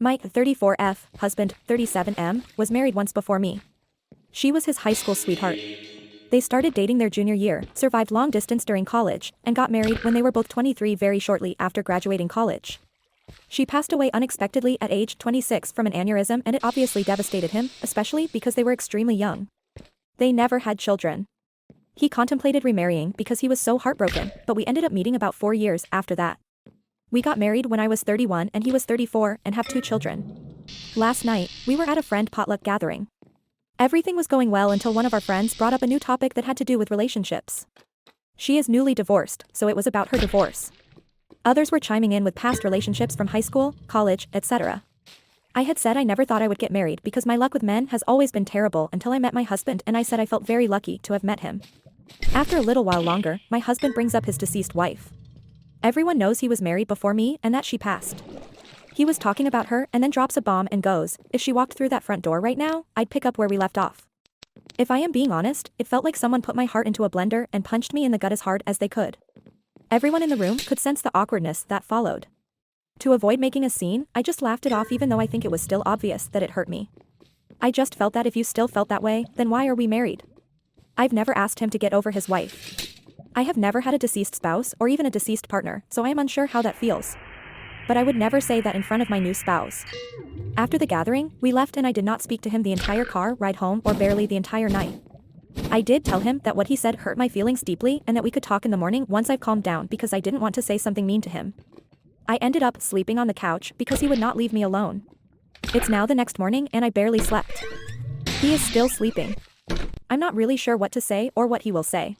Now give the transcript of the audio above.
My 34F husband, 37M, was married once before me. She was his high school sweetheart. They started dating their junior year, survived long distance during college, and got married when they were both 23 very shortly after graduating college. She passed away unexpectedly at age 26 from an aneurysm, and it obviously devastated him, especially because they were extremely young. They never had children. He contemplated remarrying because he was so heartbroken, but we ended up meeting about 4 years after that. We got married when I was 31 and he was 34 and have 2 children. Last night, we were at a friend potluck gathering. Everything was going well until one of our friends brought up a new topic that had to do with relationships. She is newly divorced, so it was about her divorce. Others were chiming in with past relationships from high school, college, etc. I had said I never thought I would get married because my luck with men has always been terrible until I met my husband, and I said I felt very lucky to have met him. After a little while longer, my husband brings up his deceased wife. Everyone knows he was married before me and that she passed. He was talking about her and then drops a bomb and goes, "If she walked through that front door right now, I'd pick up where we left off." If I am being honest, it felt like someone put my heart into a blender and punched me in the gut as hard as they could. Everyone in the room could sense the awkwardness that followed. To avoid making a scene, I just laughed it off, even though I think it was still obvious that it hurt me. I just felt that if you still felt that way, then why are we married? I've never asked him to get over his wife. I have never had a deceased spouse or even a deceased partner, so I am unsure how that feels. But I would never say that in front of my new spouse. After the gathering, we left and I did not speak to him the entire car ride home or barely the entire night. I did tell him that what he said hurt my feelings deeply and that we could talk in the morning once I've calmed down, because I didn't want to say something mean to him. I ended up sleeping on the couch because he would not leave me alone. It's now the next morning and I barely slept. He is still sleeping. I'm not really sure what to say or what he will say.